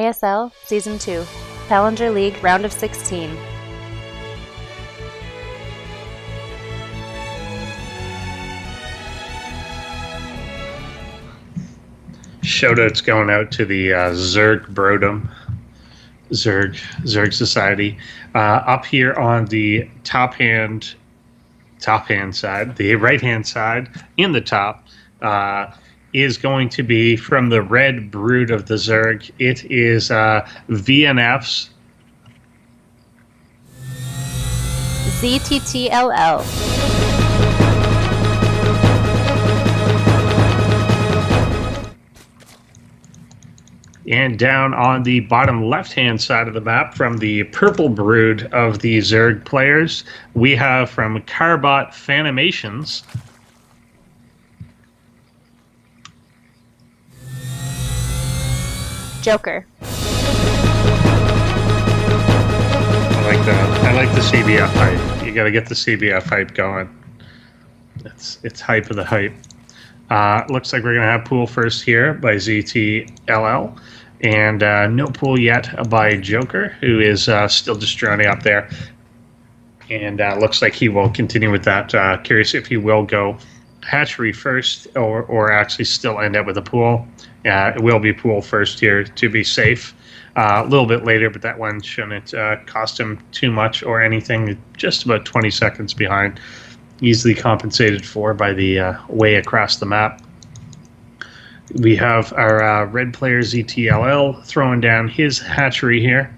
ASL Season 2, Challenger League Round of 16. Shoutouts going out to the Zerg Brodom, Zerg Society. Up here on the top hand side, the right hand side in the top, is going to be from the red brood of the Zerg. It is VNF's ZTTII. And down on the bottom left-hand side of the map, from the purple brood of the Zerg players, we have from Carbot Fanimations Joker. I like the CBF hype. You got to get the CBF hype going. It's hype of the hype. Looks like we're going to have pool first here by ZTLL. And no pool yet by Joker, who is still just droning up there. And looks like he will continue with that. Curious if he will go hatchery first or actually still end up with a pool. It will be pool first here to be safe. A little bit later, but that one shouldn't cost him too much or anything. Just about 20 seconds behind. Easily compensated for by the way across the map. We have our red player ZTLL throwing down his hatchery here.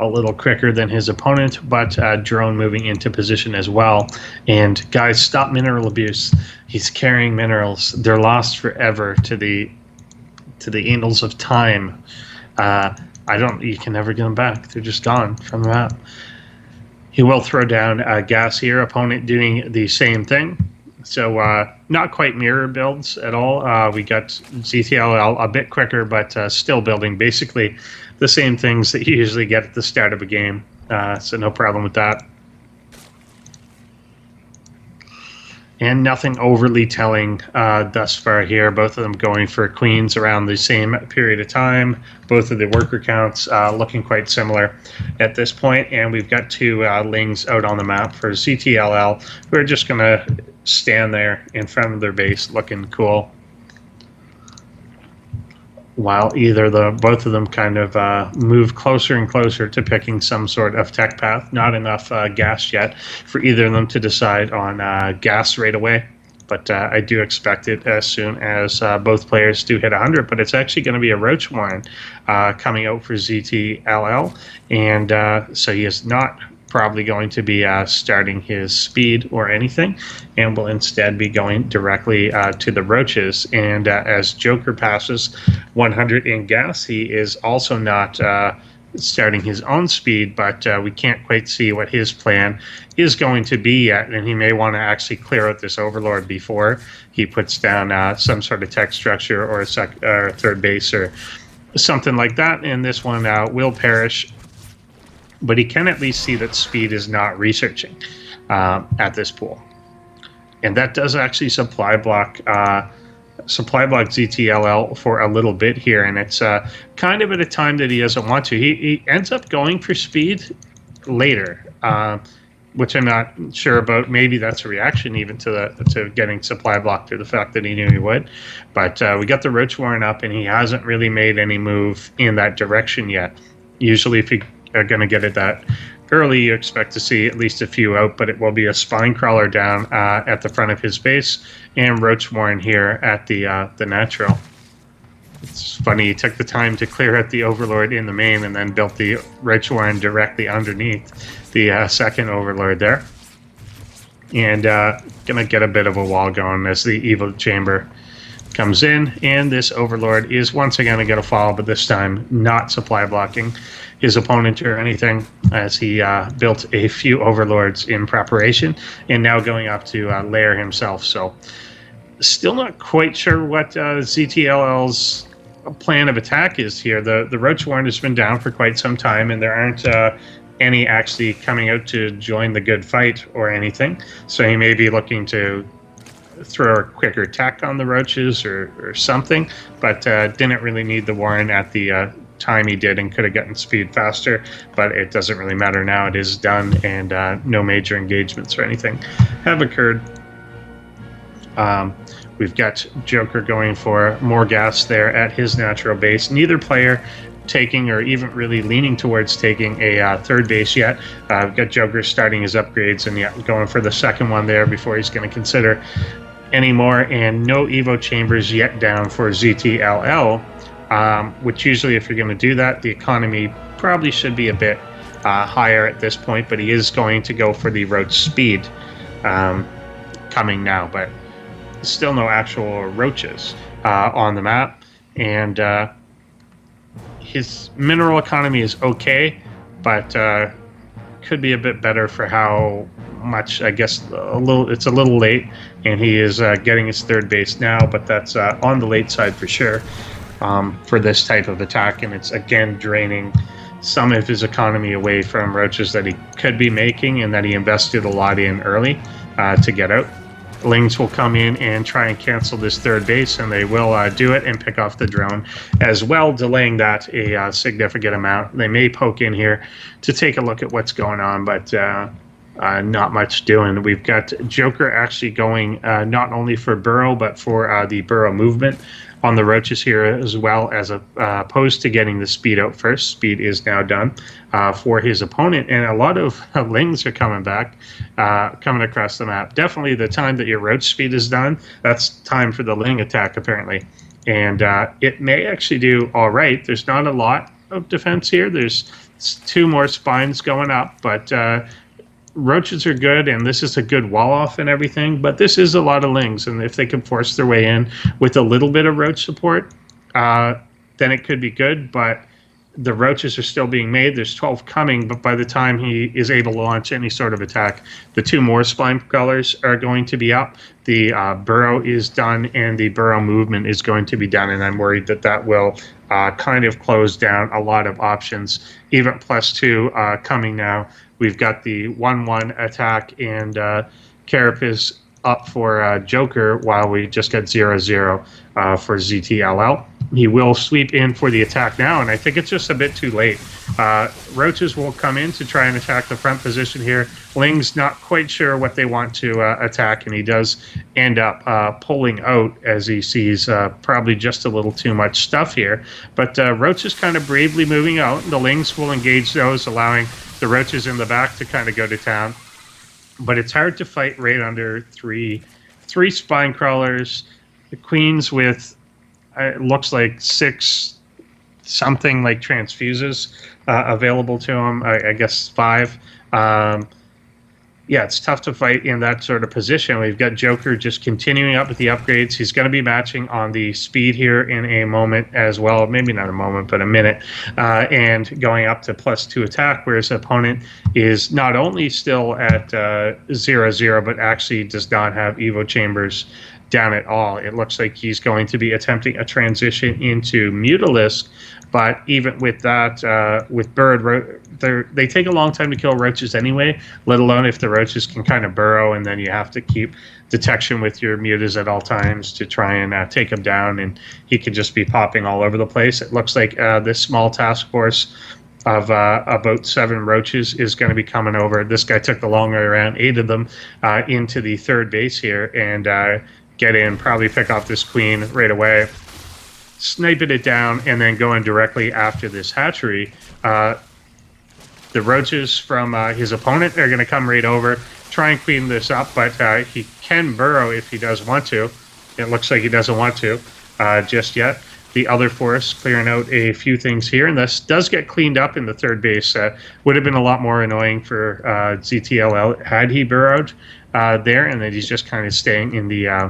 A little quicker than his opponent, but drone moving into position as well. And guys, stop mineral abuse. He's carrying minerals. They're lost forever to the annals of time. You can never get them back. They're just gone from the map. He will throw down gas here. Opponent doing the same thing. So not quite mirror builds at all. We got ZTLL a bit quicker, but still building basically the same things that you usually get at the start of a game. So no problem with that. And nothing overly telling thus far here. Both of them going for queens around the same period of time. Both of the worker counts looking quite similar at this point. And we've got two lings out on the map for ZTLL, who are just going to stand there in front of their base looking cool. While both of them kind of move closer and closer to picking some sort of tech path. Not enough gas yet for either of them to decide on gas right away. But I do expect it as soon as both players do hit 100. But it's actually going to be a Roach Warren coming out for ZTLL. And so he is not probably going to be starting his speed or anything, and will instead be going directly to the roaches. And as Joker passes 100 in gas, he is also not starting his own speed, but we can't quite see what his plan is going to be yet, and he may want to actually clear out this Overlord before he puts down some sort of tech structure or a third base or something like that, and this one will perish. But he can at least see that speed is not researching at this pool. And that does actually supply block ZTLL for a little bit here. And it's kind of at a time that he doesn't want to. He ends up going for speed later, which I'm not sure about. Maybe that's a reaction even to getting supply blocked, to the fact that he knew he would. But we got the Roach Warren up, and he hasn't really made any move in that direction yet. Usually if you are going to get it that early, you expect to see at least a few out, but it will be a spine crawler down at the front of his base, and Roach Warren here at the natural. It's funny, he took the time to clear out the Overlord in the main and then built the Roach Warren directly underneath the second Overlord there. And gonna get a bit of a wall going as the Evil Chamber comes in, and this Overlord is once again going to get a fall, but this time not supply blocking his opponent or anything, as he built a few Overlords in preparation, and now going up to lair himself. So still not quite sure what ZTLL's plan of attack is here. The Roach Warren has been down for quite some time, and there aren't any actually coming out to join the good fight or anything. So he may be looking to throw a quicker attack on the roaches or something, but didn't really need the warren at the time he did, and could have gotten speed faster, but it doesn't really matter now. It is done, and no major engagements or anything have occurred. We've got Joker going for more gas there at his natural base. Neither player taking or even really leaning towards taking a third base yet. We've got Joker starting his upgrades and going for the second one there before he's going to consider any more, and no Evo chambers yet down for ZTLL, which usually if you're going to do that, the economy probably should be a bit higher at this point, but he is going to go for the roach speed coming now, but still no actual roaches on the map, and his mineral economy is okay, but could be a bit better for how much, I guess. It's a little late, and he is getting his third base now, but that's on the late side for sure for this type of attack, and it's again draining some of his economy away from roaches that he could be making and that he invested a lot in early to get out. Lings will come in and try and cancel this third base, and they will do it and pick off the drone as well, delaying that a significant amount. They may poke in here to take a look at what's going on, but not much doing. We've got Joker actually going not only for burrow, but for the burrow movement on the roaches here, as well as opposed to getting the speed out first. Speed is now done for his opponent, and a lot of lings are coming back, coming across the map. Definitely the time that your roach speed is done, that's time for the ling attack apparently, and it may actually do all right. There's not a lot of defense here. There's 2 more spines going up, but roaches are good, and this is a good wall off and everything, but this is a lot of lings, and if they can force their way in with a little bit of roach support, then it could be good, but the roaches are still being made. There's 12 coming, but by the time he is able to launch any sort of attack, the 2 more spine propellers are going to be up. The burrow is done, and the burrow movement is going to be done, and I'm worried that that will kind of close down a lot of options. Even +2 coming now. We've got the 1-1 attack, and Carapace up for Joker, while we just got 0-0 for ZTLL. He will sweep in for the attack now, and I think it's just a bit too late. Roaches will come in to try and attack the front position here. Ling's not quite sure what they want to attack, and he does end up pulling out as he sees probably just a little too much stuff here. But Roach is kind of bravely moving out, and the Lings will engage those, allowing the roaches in the back to kind of go to town. But it's hard to fight right under three spine crawlers, the queens with it looks like 6 something like transfuses available to him. I guess 5. Yeah, it's tough to fight in that sort of position. We've got Joker just continuing up with the upgrades. He's going to be matching on the speed here in a moment as well. Maybe not a moment, but a minute. And going up to +2 attack, whereas the opponent is not only still at 0-0, but actually does not have Evo chambers down at all. It looks like he's going to be attempting a transition into Mutalisk, but even with that, with Bird, they take a long time to kill roaches anyway, let alone if the roaches can kind of burrow, and then you have to keep detection with your mutas at all times to try and take him down, and he could just be popping all over the place. It looks like this small task force of about 7 roaches is going to be coming over. This guy took the long way around, 8 of them into the third base here, and get in, probably pick off this queen right away, sniping it down, and then going directly after this hatchery. The roaches from his opponent are going to come right over, try and clean this up, but he can burrow if he does want to. It looks like he doesn't want to just yet. The other force clearing out a few things here, and this does get cleaned up in the third base. Would have been a lot more annoying for ZTLL had he burrowed there, and then he's just kind of staying in the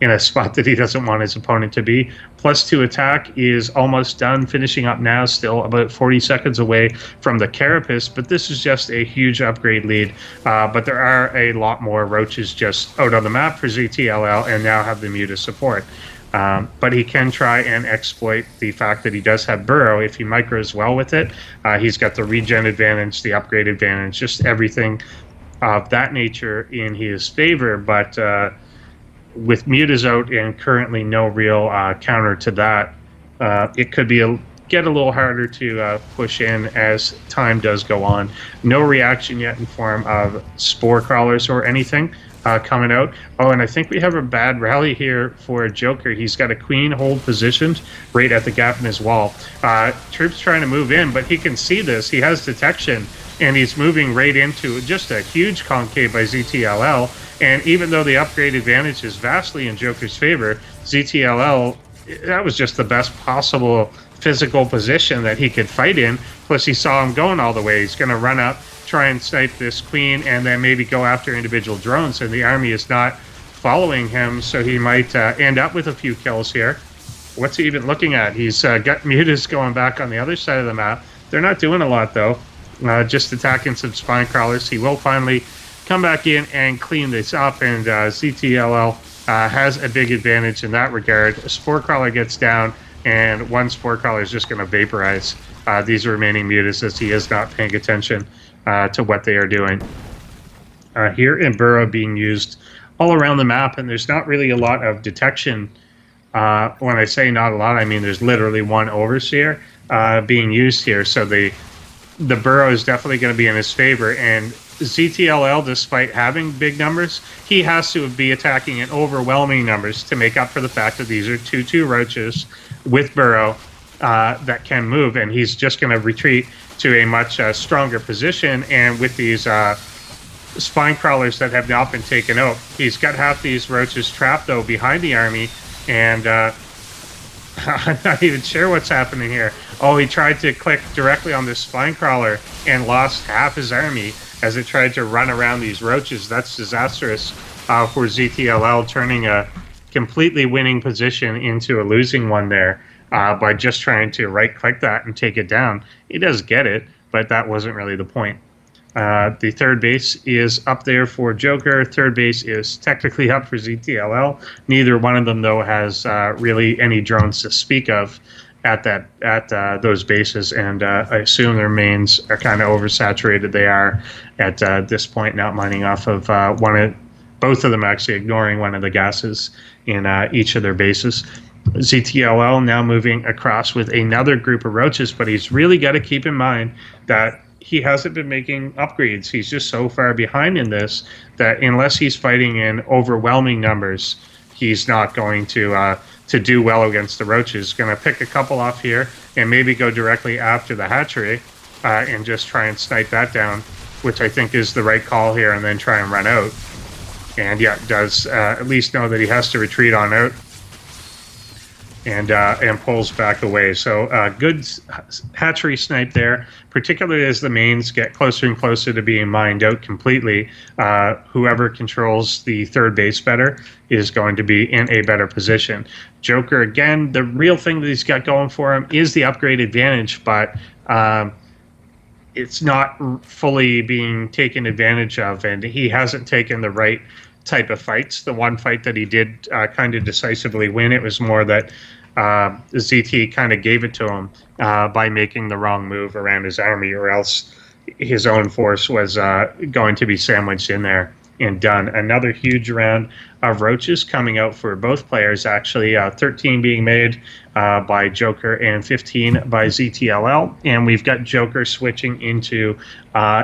in a spot that he doesn't want his opponent to be. +2 attack is almost done, finishing up now, still about 40 seconds away from the Carapace, but this is just a huge upgrade lead. But there are a lot more roaches just out on the map for ZTLL, and now have the Muta support. But he can try and exploit the fact that he does have burrow if he micros well with it. He's got the regen advantage, the upgrade advantage, just everything of that nature in his favor, but with mutas out and currently no real counter to that, it could be get a little harder to push in as time does go on. No reaction yet in form of spore crawlers or anything coming out. Oh, and I think we have a bad rally here for Joker. He's got a queen hold positioned right at the gap in his wall. Troops trying to move in, but he can see this. He has detection, and he's moving right into just a huge concave by ZTLL. And even though the upgrade advantage is vastly in Joker's favor, ZTLL, that was just the best possible physical position that he could fight in. Plus, he saw him going all the way. He's going to run up, try and snipe this queen, and then maybe go after individual drones. And the army is not following him, so he might end up with a few kills here. What's he even looking at? He's got mutas going back on the other side of the map. They're not doing a lot, though. Just attacking some spine crawlers. He will finally come back in and clean this up, and ZTLL has a big advantage in that regard. A spore crawler gets down, and one spore crawler is just going to vaporize these remaining mutas as he is not paying attention to what they are doing. Here in Burrow being used all around the map, and there's not really a lot of detection. When I say not a lot, I mean there's literally one overseer being used here, so the Burrow is definitely going to be in his favor, and ZTLL, despite having big numbers, he has to be attacking in overwhelming numbers to make up for the fact that these are 2/2 roaches with Burrow that can move, and he's just going to retreat to a much stronger position. And with these spine crawlers that have not been taken out, he's got half these roaches trapped, though, behind the army, and I'm not even sure what's happening here. Oh, he tried to click directly on this spine crawler and lost half his army as it tried to run around these roaches. That's disastrous for ZTLL, turning a completely winning position into a losing one there by just trying to right-click that and take it down. He does get it, but that wasn't really the point. The third base is up there for Joker. Third base is technically up for ZTLL. Neither one of them, though, has really any drones to speak of at those bases, and I assume their mains are kind of oversaturated. They are at this point, not mining off of both of them, actually ignoring one of the gases in each of their bases. ZTLL now moving across with another group of roaches, but he's really got to keep in mind that he hasn't been making upgrades. He's just so far behind in this that unless he's fighting in overwhelming numbers, he's not going to do well against the roaches. Going to pick a couple off here and maybe go directly after the hatchery and just try and snipe that down, which I think is the right call here, and then try and run out. And yeah, does at least know that he has to retreat on out, and pulls back away. So good hatchery snipe there, particularly as the mains get closer and closer to being mined out completely. Whoever controls the third base better is going to be in a better position. Joker, again, the real thing that he's got going for him is the upgrade advantage, but it's not fully being taken advantage of, and he hasn't taken the right type of fights. The one fight that he did kind of decisively win, it was more that ZT kind of gave it to him by making the wrong move around his army, or else his own force was going to be sandwiched in there and done. Another huge round of roaches coming out for both players, actually. 13 being made by Joker and 15 by ZTLL. And we've got Joker switching into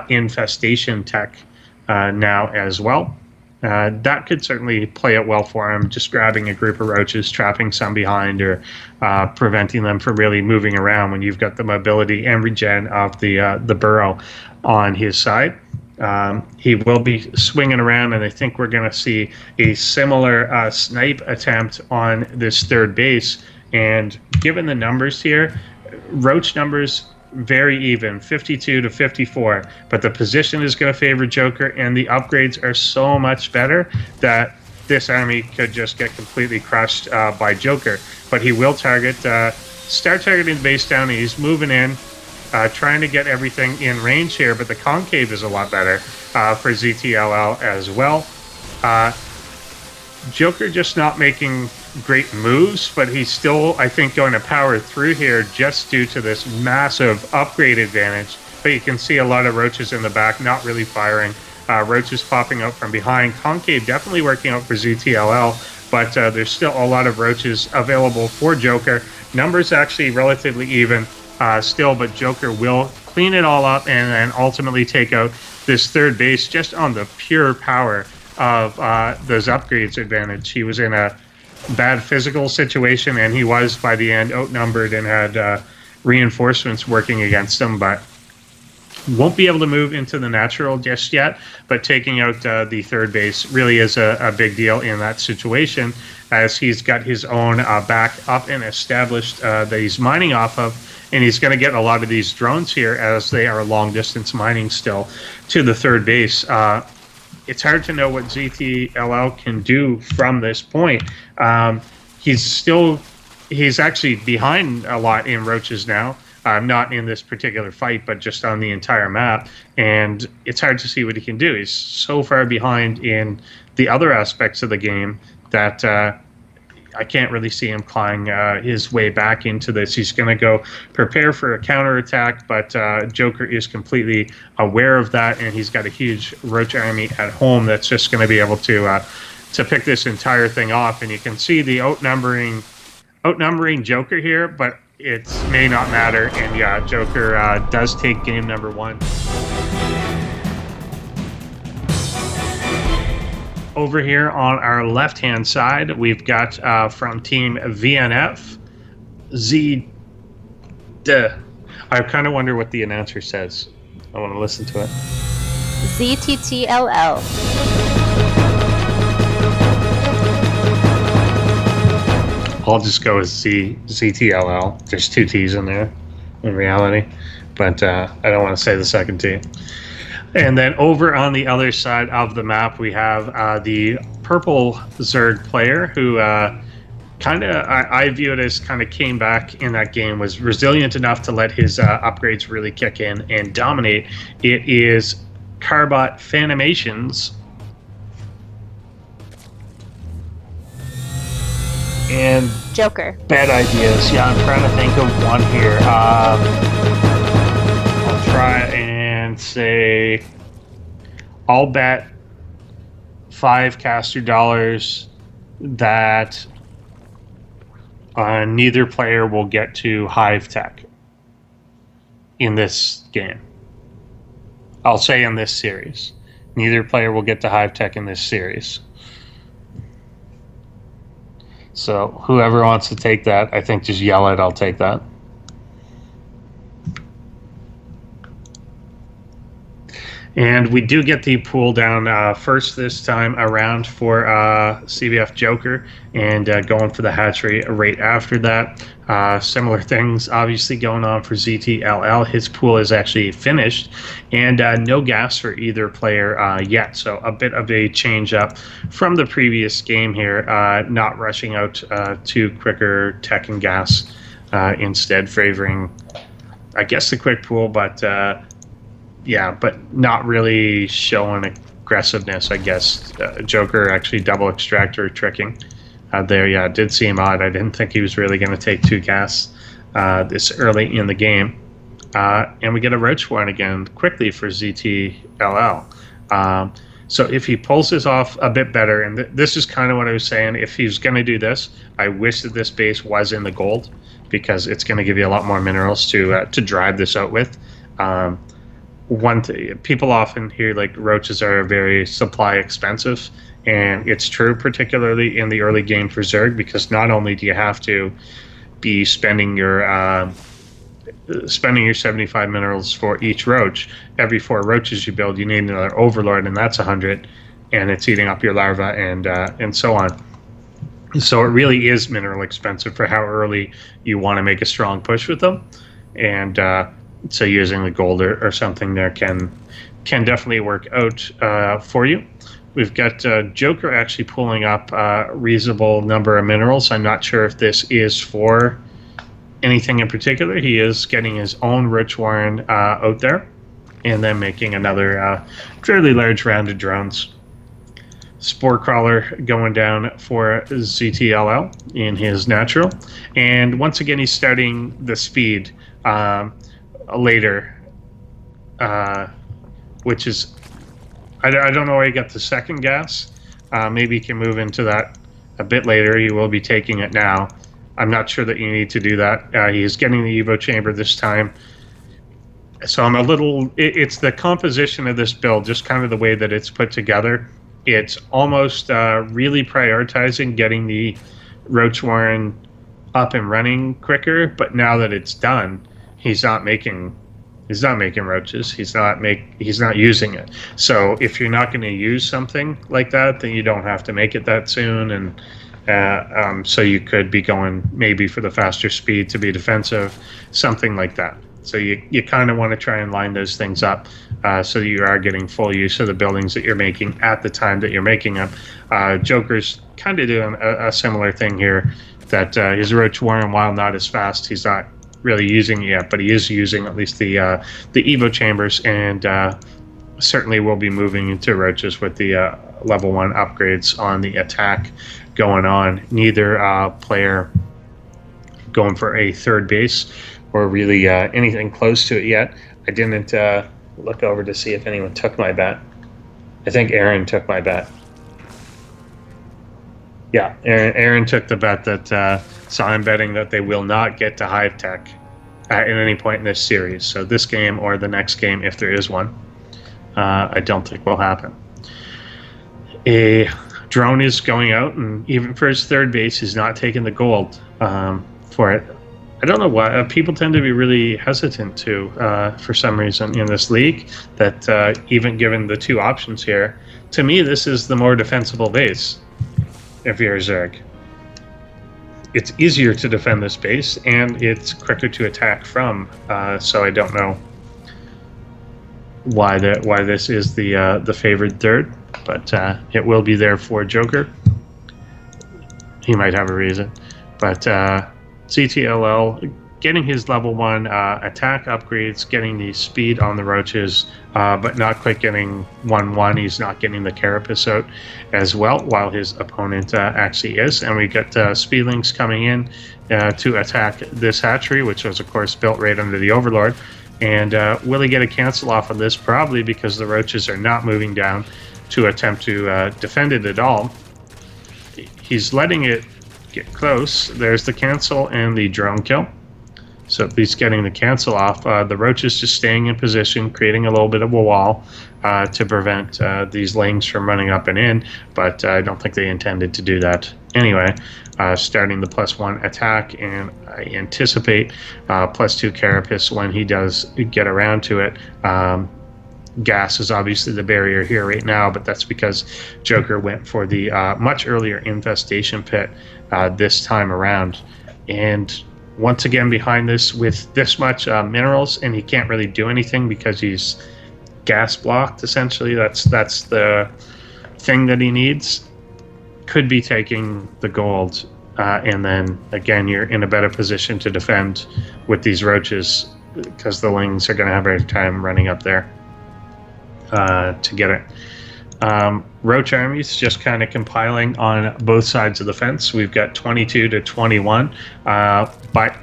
infestation tech now as well. That could certainly play it well for him, just grabbing a group of roaches, trapping some behind, or preventing them from really moving around when you've got the mobility and regen of the burrow on his side. He will be swinging around, and I think we're going to see a similar snipe attempt on this third base. And given the numbers here, roach numbers very even, 52 to 54, but the position is going to favor Joker, and the upgrades are so much better that this army could just get completely crushed by Joker. But he will start targeting the base down. He's moving in, trying to get everything in range here, but the concave is a lot better for ZTLL as well. Joker just not making great moves, but he's still, I think, going to power through here just due to this massive upgrade advantage. But you can see a lot of roaches in the back not really firing. Roaches popping out from behind. Concave definitely working out for ZTLL. but there's still a lot of roaches available for Joker. Numbers actually relatively even still, but Joker will clean it all up and then ultimately take out this third base just on the pure power of those upgrades advantage. He was in a bad physical situation, and he was, by the end, outnumbered and had reinforcements working against him, but won't be able to move into the natural just yet. But taking out the third base really is a big deal in that situation, as he's got his own back up and established that he's mining off of, and he's going to get a lot of these drones here as they are long distance mining still to the third base. It's hard to know what ZTLL can do from this point. He's actually behind a lot in roaches now. Not in this particular fight, but just on the entire map. And it's hard to see what he can do. He's so far behind in the other aspects of the game that I can't really see him clawing his way back into this. He's going to go prepare for a counterattack, but Joker is completely aware of that, and he's got a huge roach army at home that's just going to be able to pick this entire thing off. And you can see the outnumbering Joker here, but it may not matter. And yeah, Joker does take game number 1. Over here on our left-hand side, we've got from Team VNF, I kind of wonder what the announcer says. I want to listen to it. ZTTLL. I'll just go with ZTLL. There's 2 T's in there, in reality, but I don't want to say the second T. And then over on the other side of the map, we have the purple Zerg player who I view it as kind of came back in that game, was resilient enough to let his upgrades really kick in and dominate. It is Carbot Phanimations. And Joker. Bad ideas. Yeah, I'm trying to think of one here. I'll try and say I'll bet 5 caster dollars that neither player will get to Hive Tech in this game. I'll say in this series. Neither player will get to Hive Tech in this series. So whoever wants to take that, I think just yell it, I'll take that. And we do get the pool down first this time around for CBF Joker, and going for the hatchery right after that. Similar things obviously going on for ZTLL. His pool is actually finished, and no gas for either player yet. So a bit of a change up from the previous game here, not rushing out to quicker tech and gas, instead favoring, I guess, the quick pool, but yeah, but not really showing aggressiveness, I guess. Joker actually double extractor tricking there. Yeah, it did seem odd. I didn't think he was really going to take 2 gas this early in the game. And we get a roach one again quickly for ZTLL. So if he pulls this off a bit better, and this is kind of what I was saying, if he's going to do this, I wish that this base was in the gold, because it's going to give you a lot more minerals to drive this out with. One thing, people often hear like roaches are very supply expensive, and it's true, particularly in the early game for Zerg, because not only do you have to be spending your 75 minerals for each roach, every 4 roaches you build, you need another overlord, and that's 100, and it's eating up your larva and so on. So it really is mineral expensive for how early you want to make a strong push with them, and so using the gold or something there can definitely work out for you. We've got Joker actually pulling up a reasonable number of minerals. I'm not sure if this is for anything in particular. He is getting his own Rich Warren out there, and then making another fairly large round of drones. Spore Crawler going down for ZTLL in his natural. And once again, he's starting the speed later, which is, I don't know where he got the second gas. Maybe he can move into that a bit later. He will be taking it now. I'm not sure that you need to do that. He is getting the Evo chamber this time. So I'm a little, it's the composition of this build, just kind of the way that it's put together. It's almost really prioritizing getting the Roach Warren up and running quicker, but now that it's done, he's not making roaches. He's not using it. So if you're not going to use something like that, then you don't have to make it that soon. And so you could be going maybe for the faster speed to be defensive, something like that. So you kind of want to try and line those things up so that you are getting full use of the buildings that you're making at the time that you're making them. Joker's kind of doing a similar thing here, that his Roach Warren, while not as fast, he's not really using it yet, but he is using at least the Evo chambers, and certainly will be moving into roaches with the level 1 upgrades on the attack going on. Neither player going for a third base or really anything close to it yet. I didn't look over to see if anyone took my bet. I think Aaron took my bet. Yeah, Aaron took the bet that, so I'm betting that they will not get to Hive Tech at any point in this series. So this game or the next game, if there is one, I don't think will happen. A drone is going out, and even for his third base, he's not taking the gold for it. I don't know why. People tend to be really hesitant to, for some reason, in this league, that even given the two options here, to me, this is the more defensible base if you're a Zerg. It's easier to defend this base, and it's quicker to attack from, so I don't know why this is the favored third, but it will be there for Joker. He might have a reason, but ZTLL getting his level 1 attack upgrades, getting the speed on the roaches, but not quite getting 1-1. He's not getting the carapace out as well, while his opponent actually is. And we got speedlings coming in to attack this hatchery, which was, of course, built right under the Overlord. And will he get a cancel off on this? Probably, because the roaches are not moving down to attempt to defend it at all. He's letting it get close. There's the cancel and the drone kill. So at least getting the cancel off. The roaches just staying in position, creating a little bit of a wall to prevent these lings from running up and in, but I don't think they intended to do that anyway. Starting the +1 attack, and I anticipate +2 carapace when he does get around to it. Gas is obviously the barrier here right now, but that's because Joker went for the much earlier infestation pit this time around. And once again, behind this with this much minerals, and he can't really do anything because he's gas blocked, essentially. That's the thing that he needs. Could be taking the gold, and then again, you're in a better position to defend with these roaches, because the lings are going to have a hard time running up there to get it. Roach armies just kind of compiling on both sides of the fence. We've got 22 to 21, but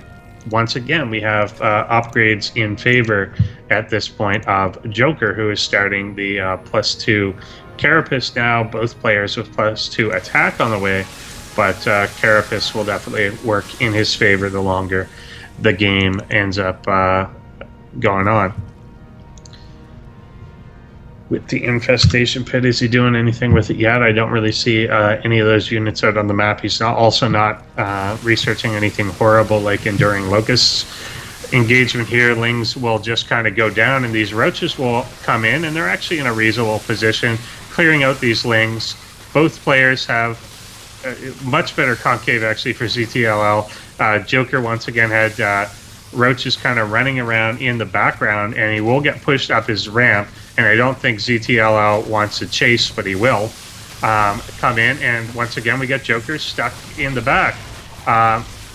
once again, we have upgrades in favor at this point of Joker, who is starting the +2 carapace now. Both players with +2 attack on the way, but carapace will definitely work in his favor the longer the game ends up going on. With the infestation pit, is he doing anything with it yet? I don't really see any of those units out on the map. He's also not researching anything horrible like Enduring Locusts. Engagement here, lings will just kind of go down, and these roaches will come in, and they're actually in a reasonable position, clearing out these lings. Both players have much better concave, actually, for ZTLL. Joker, once again, had roaches kind of running around in the background, and he will get pushed up his ramp. And I don't think ZTLL wants to chase, but he will come in. And once again, we get Joker stuck in the back.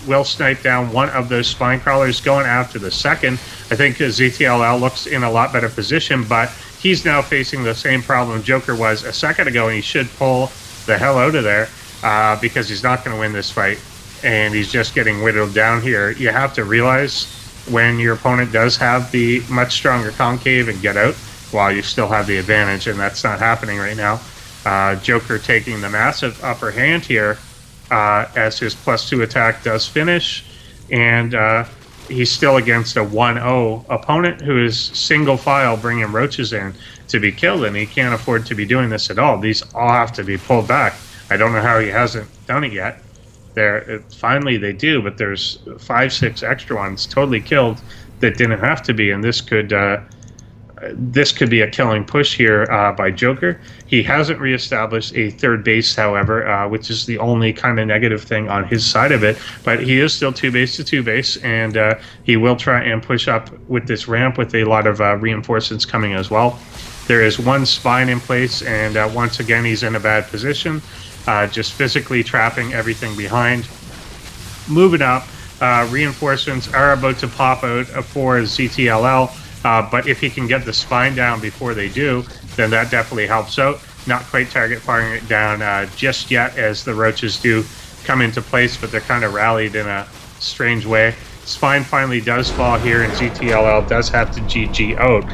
Will snipe down one of those spine crawlers, going after the second. I think ZTLL looks in a lot better position, but he's now facing the same problem Joker was a second ago, and he should pull the hell out of there because he's not going to win this fight. And he's just getting whittled down here. You have to realize when your opponent does have the much stronger concave and get out, while you still have the advantage, and that's not happening right now. Joker taking the massive upper hand here, as his +2 attack does finish, and he's still against a 1-0 opponent who is single file bringing roaches in to be killed, and he can't afford to be doing this at all. These all have to be pulled back. I don't know how he hasn't done it yet. Finally they do, but there's 5-6 extra ones totally killed that didn't have to be, and this could be a killing push here by Joker. He hasn't reestablished a third base, however, which is the only kind of negative thing on his side of it. But he is still 2-base to 2-base, and he will try and push up with this ramp with a lot of reinforcements coming as well. There is one spine in place, and once again, he's in a bad position, just physically trapping everything behind. Moving up, reinforcements are about to pop out for ZTLL. But if he can get the spine down before they do, then that definitely helps out. Not quite target firing it down just yet, as the roaches do come into place, but they're kind of rallied in a strange way. Spine finally does fall here, and ZTLL does have to GG out.